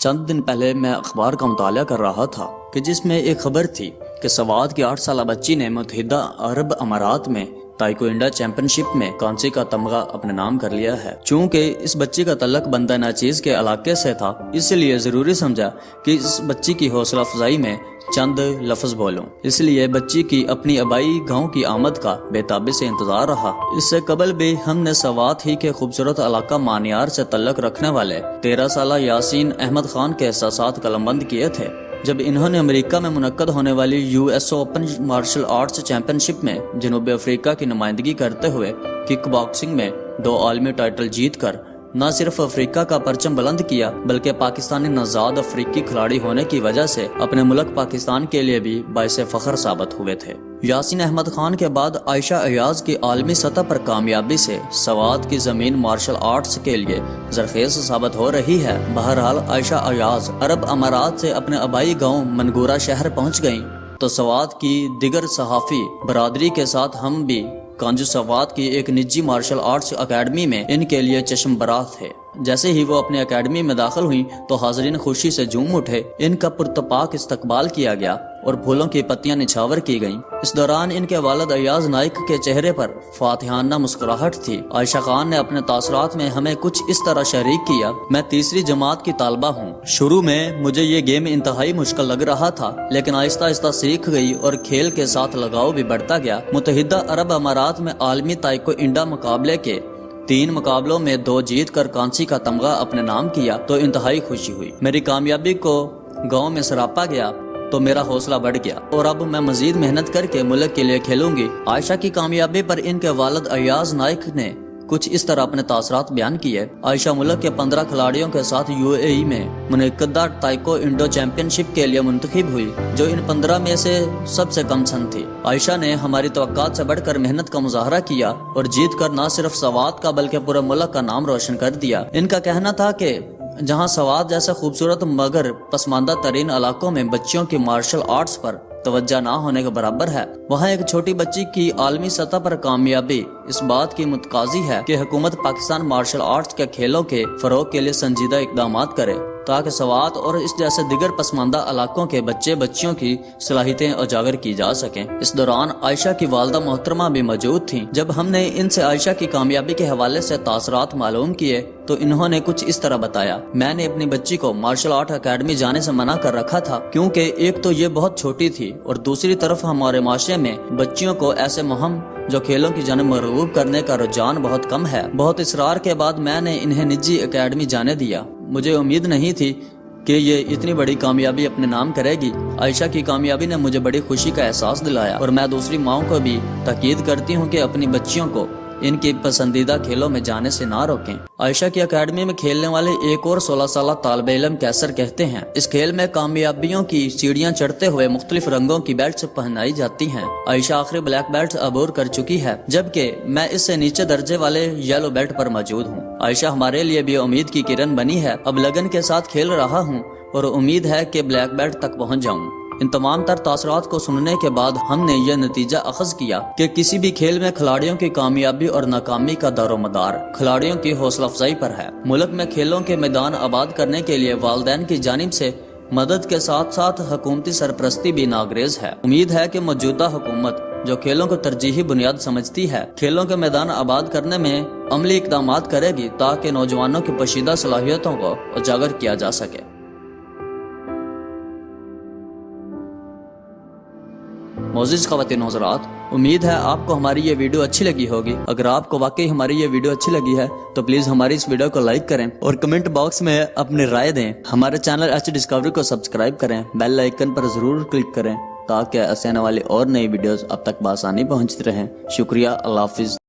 چند دن پہلے میں اخبار کا مطالعہ کر رہا تھا کہ جس میں ایک خبر تھی کہ سوات کی 8 سالہ بچی نے متحدہ عرب امارات میں تائیکوانڈو چیمپئن شپ میں کانسی کا تمغہ اپنے نام کر لیا ہے۔ چونکہ اس بچی کا تعلق بندہ ناچیز کے علاقے سے تھا، اس لیے ضروری سمجھا کہ اس بچی کی حوصلہ افزائی میں چند لفظ بولوں۔ اس لیے بچی کی اپنی آبائی گاؤں کی آمد کا بے تابی سے انتظار رہا۔ اس سے قبل بھی ہم نے سوات ہی کے خوبصورت علاقہ مانیار سے تعلق رکھنے والے 13 سالہ یاسین احمد خان کے احساسات قلم بند کیے تھے جب انہوں نے امریکہ میں منعقد ہونے والی US open martial arts championship میں جنوبی افریقہ کی نمائندگی کرتے ہوئے کک باکسنگ میں 2 عالمی ٹائٹل جیت کر نہ صرف افریقہ کا پرچم بلند کیا بلکہ پاکستانی نژاد افریقی کھلاڑی ہونے کی وجہ سے اپنے ملک پاکستان کے لیے بھی باعث فخر ثابت ہوئے تھے۔ یاسین احمد خان کے بعد عائشہ ایاز کی عالمی سطح پر کامیابی سے سوات کی زمین مارشل آرٹس کے لیے زرخیز ثابت ہو رہی ہے۔ بہرحال عائشہ ایاز عرب امارات سے اپنے آبائی گاؤں منگورہ شہر پہنچ گئیں تو سوات کی دیگر صحافی برادری کے ساتھ ہم بھی کانجو سوات کی ایک نجی مارشل آرٹس اکیڈمی میں ان کے لیے چشم براہ تھے۔ جیسے ہی وہ اپنے اکیڈمی میں داخل ہوئیں تو حاضرین خوشی سے جھوم اٹھے۔ ان کا پرتپاک استقبال کیا گیا اور پھولوں کی پتیاں نچھاور کی گئیں۔ اس دوران ان کے والد ایاز نائک کے چہرے پر فاتحانہ مسکراہٹ تھی۔ عائشہ خان نے اپنے تاثرات میں ہمیں کچھ اس طرح شریک کیا: میں تیسری جماعت کی طالبہ ہوں۔ شروع میں مجھے یہ گیم انتہائی مشکل لگ رہا تھا، لیکن آہستہ آہستہ سیکھ گئی اور کھیل کے ساتھ لگاؤ بھی بڑھتا گیا۔ متحدہ عرب امارات میں عالمی تائیکوانڈو مقابلے کے 3 مقابلوں میں 2 جیت کر کانسی کا تمغہ اپنے نام کیا تو انتہائی خوشی ہوئی۔ میری کامیابی کو گاؤں میں سراپا گیا تو میرا حوصلہ بڑھ گیا اور اب میں مزید محنت کر کے ملک کے لیے کھیلوں گی۔ عائشہ کی کامیابی پر ان کے والد ایاز نائک نے کچھ اس طرح اپنے تاثرات بیان کیے: عائشہ ملک کے 15 کھلاڑیوں کے ساتھ UAE میں منعقدہ تائیکوانڈو چیمپئن شپ کے لیے منتخب ہوئی، جو ان 15 میں سے سب سے کم سن تھی۔ عائشہ نے ہماری توقعات سے بڑھ کر محنت کا مظاہرہ کیا اور جیت کر نہ صرف سوات کا بلکہ پورے ملک کا نام روشن کر دیا۔ ان کا کہنا تھا کہ جہاں سوات جیسے خوبصورت مگر پسماندہ ترین علاقوں میں بچیوں کی مارشل آرٹس پر توجہ نہ ہونے کے برابر ہے، وہاں ایک چھوٹی بچی کی عالمی سطح پر کامیابی اس بات کی متقاضی ہے کہ حکومت پاکستان مارشل آرٹس کے کھیلوں کے فروغ کے لیے سنجیدہ اقدامات کرے تاکہ سوات اور اس جیسے دیگر پسماندہ علاقوں کے بچیوں کی صلاحیتیں اجاگر کی جا سکیں۔ اس دوران عائشہ کی والدہ محترمہ بھی موجود تھیں۔ جب ہم نے ان سے عائشہ کی کامیابی کے حوالے سے تاثرات معلوم کیے تو انہوں نے کچھ اس طرح بتایا: میں نے اپنی بچی کو مارشل آرٹ اکیڈمی جانے سے منع کر رکھا تھا کیونکہ ایک تو یہ بہت چھوٹی تھی اور دوسری طرف ہمارے معاشرے میں بچیوں کو ایسے مہم جو کھیلوں کی جانب مرغوب کرنے کا رجحان بہت کم ہے۔ بہت اصرار کے بعد میں نے انہیں نجی اکیڈمی جانے دیا۔ مجھے امید نہیں تھی کہ یہ اتنی بڑی کامیابی اپنے نام کرے گی۔ عائشہ کی کامیابی نے مجھے بڑی خوشی کا احساس دلایا اور میں دوسری ماؤں کو بھی تاکید کرتی ہوں کہ اپنی بچیوں کو ان کی پسندیدہ کھیلوں میں جانے سے نہ روکیں۔ عائشہ کی اکیڈمی میں کھیلنے والے ایک اور 16 سالہ طالب علم کیسر کہتے ہیں: اس کھیل میں کامیابیوں کی سیڑھیاں چڑھتے ہوئے مختلف رنگوں کی بیلٹس پہنائی جاتی ہیں۔ عائشہ آخری بلیک بیلٹ عبور کر چکی ہے جبکہ میں اس سے نیچے درجے والے یلو بیلٹ پر موجود ہوں۔ عائشہ ہمارے لیے بھی امید کی کرن بنی ہے۔ اب لگن کے ساتھ کھیل رہا ہوں اور امید ہے کہ بلیک بیلٹ تک پہنچ جاؤں۔ ان تمام تر تاثرات کو سننے کے بعد ہم نے یہ نتیجہ اخذ کیا کہ کسی بھی کھیل میں کھلاڑیوں کی کامیابی اور ناکامی کا دار و مدار کھلاڑیوں کی حوصلہ افزائی پر ہے۔ ملک میں کھیلوں کے میدان آباد کرنے کے لیے والدین کی جانب سے مدد کے ساتھ ساتھ حکومتی سرپرستی بھی ناگزیر ہے۔ امید ہے کہ موجودہ حکومت جو کھیلوں کو ترجیحی بنیاد سمجھتی ہے، کھیلوں کے میدان آباد کرنے میں عملی اقدامات کرے گی تاکہ نوجوانوں کی پوشیدہ صلاحیتوں کو اجاگر کیا جا سکے۔ معزز خواتین و حضرات، امید ہے آپ کو ہماری یہ ویڈیو اچھی لگی ہوگی۔ اگر آپ کو واقعی ہماری یہ ویڈیو اچھی لگی ہے تو پلیز ہماری اس ویڈیو کو لائک کریں اور کمنٹ باکس میں اپنی رائے دیں۔ ہمارے چینل ایچ ڈسکوری کو سبسکرائب کریں، بیل آئیکن پر ضرور کلک کریں تاکہ ایسے آنے والی اور نئی ویڈیوز اب تک بآسانی پہنچتی رہیں۔ شکریہ، اللہ حافظ۔